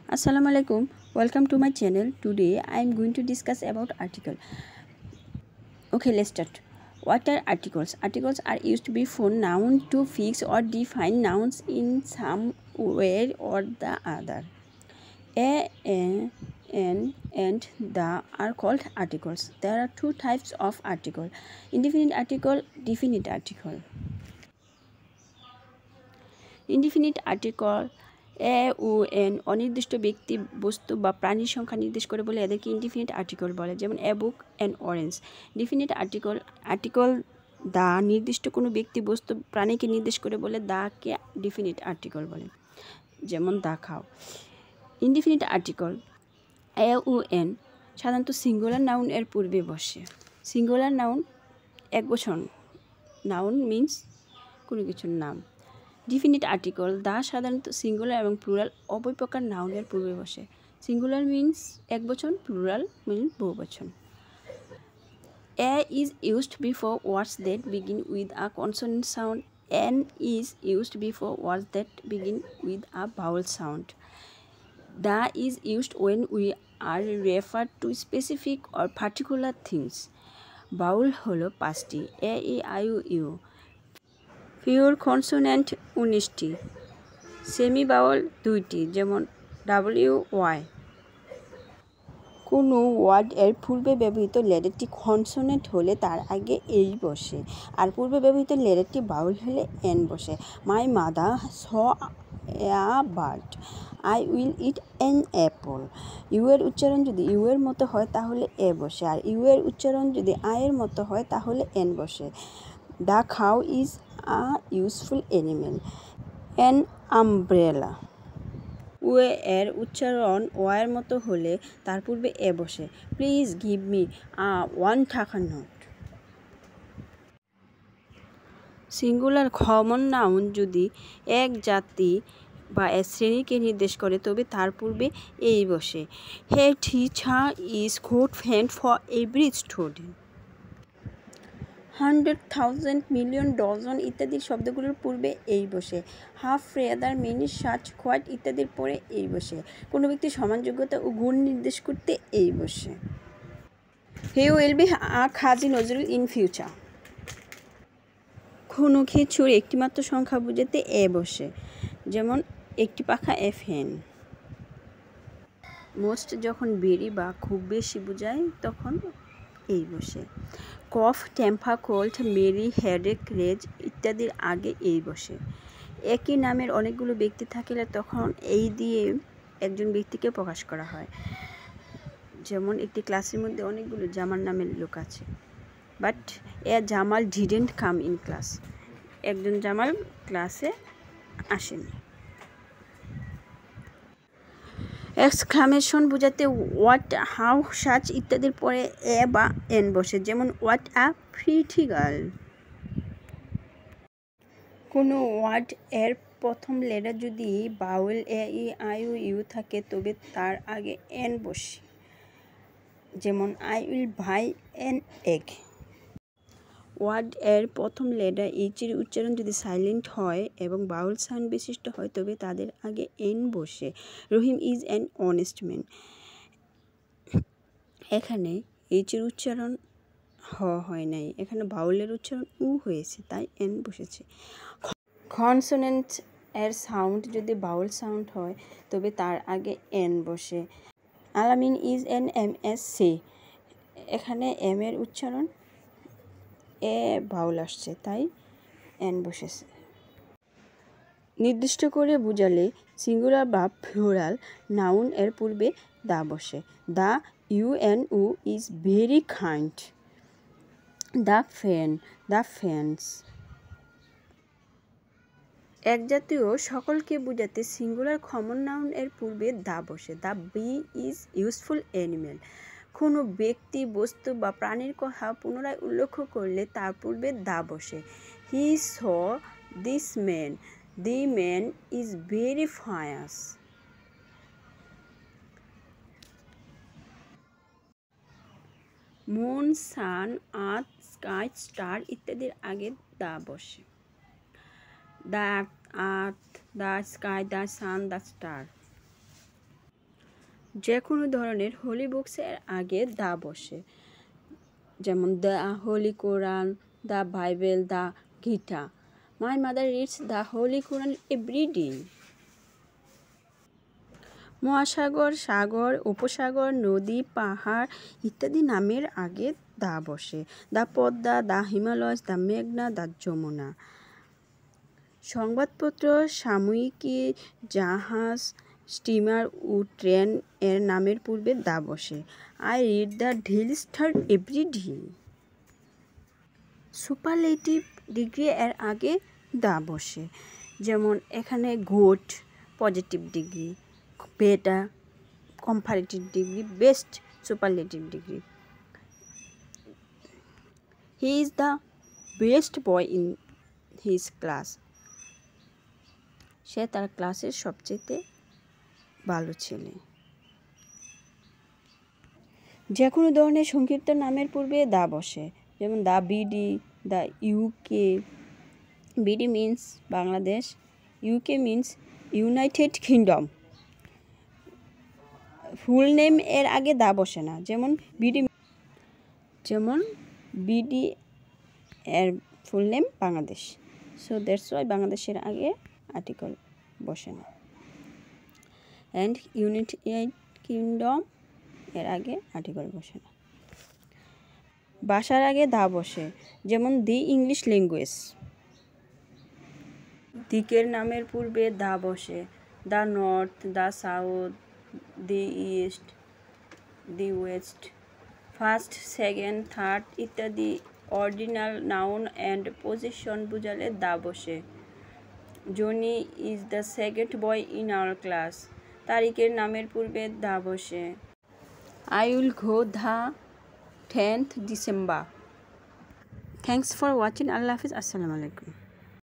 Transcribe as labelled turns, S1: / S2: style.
S1: Assalamu alaikum. Welcome to my channel. Today I am going to discuss about article. Okay, let's start. What are articles? Articles are used before noun to fix or define nouns in some way or the other. A, an, and the are called articles. There are two types of article: indefinite article, definite article. Indefinite article a ও an অনির্দিষ্ট ব্যক্তি বস্তু বা প্রাণীর সংখ্যা নির্দেশ করে বলে এদেরকে ইনডিফিনিট আর্টিকল বলে, যেমন এ বুক an orange. Definite article the নির্দিষ্ট কোনো ব্যক্তি বস্তু প্রাণীকে নির্দেশ করে বলে দাকে ডিফিনিট আর্টিকল বলে, যেমন দা খাও। ইনডিফিনিট আর্টিকল এ ও এন সাধারণত সিঙ্গুলার নাউন এর পূর্বে বসে। সিঙ্গুলার নাউন একবচন, নাউন মিন্স কোনো কিছুর নাম। ডিফিনিট আর্টিকল দা সাধারণত সিঙ্গুলার এবং প্লুরাল উভয় প্রকার নাউনের পূর্বে বসে। সিঙ্গুলার মিন্স একবচন, প্লুরাল মিন্স বহুবচন। A is used before words that begin with a consonant sound. An is used before words that begin with a vowel sound. The is used when we are refer to specific or particular things. Vowel হলো 5টি: A, E, I, O, U. Pure consonant 19টি, semi vowel 2টি, যেমন W, Y. কোনো word এর পূর্বে ব্যবহৃত লেটারটি consonant হলে তার আগে এই বসে, আর পূর্বে ব্যবহৃত লেটারটি ভাওয়েল হলে এন বসে। My mother saw a bird. I will eat an apple. U এর উচ্চারণ যদি ইউ এর মতো হয় তাহলে এ বসে, আর ইউ এর উচ্চারণ যদি আই এর মতো হয় তাহলে এন বসে। দ্য খাও is a useful animal. An umbrella. Way এর উচ্চারণ ওয়ের মতো হলে তার পূর্বে এ বসে। প্লিজ গিভ মি আ 1 টাকা নোট। সিঙ্গুলার কমন নাউন যদি এক জাতি বা এক শ্রেণীকে নির্দেশ করে তবে তার পূর্বে এই বসে। He teacher is good friend for every student. 100,000, million, dozen ইত্যাদি শব্দগুলোর পূর্বে এই বসে। Half, rather, many, such, quite ইত্যাদির পরে এই বসে। কোনো ব্যক্তির সমান যোগ্যতা ও গুণ নির্দেশ করতে এই বসে। He will be a Kazi Nazrul in future. কোনো কিছুর একটিমাত্র সংখ্যা বোঝাতে এ বসে, যেমন একটি পাখা, এ ফ্যান। মোস্ট যখন বেরি বা খুব বেশি বোঝায় তখন এই বসে। কফ, টেম্পার, কোল্ড, মেরি, হেডেক, রেজ ইত্যাদির আগে এই বসে। একই নামের অনেকগুলো ব্যক্তি থাকলে তখন এই দিয়ে একজন ব্যক্তিকে প্রকাশ করা হয়, যেমন একটি ক্লাসের মধ্যে অনেকগুলো জামাল নামের লোক আছে, but a Jamal didn't come in class. একজন জামাল ক্লাসে আসেনি। এক্সক্লামেশন বোঝাতে হোয়াট, হাউ, সাচ ইত্যাদির পরে এ বা এন বসে, যেমন হোয়াট আ প্রিটি গার্ল। কোনো ওয়ার্ড এর প্রথম লেটার যদি vowel A, E, I, O, U থাকে তবে তার আগে এন বসে, যেমন I will buy an egg. Word এর প্রথম লেটার এইচ এর উচ্চারণ যদি সাইলেন্ট হয় এবং ভাওয়েল সাউন্ড বিশিষ্ট হয় তবে তাদের আগে এন বসে। রহিম ইজ অ্যান অনেস্ট ম্যান। এখানে এইচ এর উচ্চারণ হয় নাই, এখানে ভাওয়েলের উচ্চারণ উ হয়েছে, তাই এন বসেছে। কনসোনেন্ট এর সাউন্ড যদি ভাওয়েল সাউন্ড হয় তবে তার আগে এন বসে। আলামিন ইজ অ্যান এমএসসি। এখানে এম এর উচ্চারণ এ ভাওয়েল আসছে, তাই এন বসেছে। নির্দিষ্ট করে বোঝালে সিঙ্গুলার বা প্লুরাল নাউন এর পূর্বে দা বসে। The UNO is very kind. The fans. এক জাতীয় সকলকে বোঝাতে সিঙ্গুলার কমন নাউন এর পূর্বে দা বসে। The bee is useful animal. কোনো ব্যক্তি, বস্তু বা প্রাণীর কথা পুনরায় উল্লেখ করলে তার পূর্বে দা বসে। He saw this man. The man is very fierce. Moon, sun, earth, sky, star ইত্যাদির আগে দা বসে। The earth, the sky, the sun, the star. যে কোনো ধরনের হোলি বুকসের আগে দা বসে, যেমন the holy Quran, the Bible, the Gita. My mother reads the holy Quran every day. মহাসাগর, সাগর, উপসাগর, নদী, পাহাড় ইত্যাদি নামের আগে দা বসে। The Padma, the Himalayas, the মেঘনা, দ্য যমুনা। সংবাদপত্র, সাময়িকী, জাহাজ, স্টিমার ও ট্রেন এর নামের পূর্বে দা বসে। I read the Daily Star every day. Superlative degree এর আগে দা বসে, যেমন এখানে good positive degree, better comparative degree, best superlative degree. He is the best boy in his class. সে তার ক্লাসের সবচেয়ে ভালো ছেলে। যে কোনো ধরনের সংক্ষিপ্ত নামের পূর্বে দা বসে, যেমন the BD, the UK. BD means Bangladesh, UK means United Kingdom. Full name এর আগে দা বসে না, যেমন বিডি এর full name Bangladesh. So that's why বাংলাদেশের আগে আর্টিকেল বসে না। অ্যান্ড ইউনাইটেড কিংডম এর আগে আর্টিকেল বসে না। ভাষার আগে দা বসে, যেমন দি ইংলিশ ল্যাঙ্গুয়েজ। দিকের নামের পূর্বে দা বসে, the north, the south, the east, the West. First, second, third ইত্যাদি অর্ডিনাল নাউন অ্যান্ড পজিশন বোঝালে দা বসে। Johnny is the second boy in our class. তারিখের নামের পূর্বে দা বসে। I will go the 10th December. Thanks for watching. Allah Hafiz. Assalamu alaikum.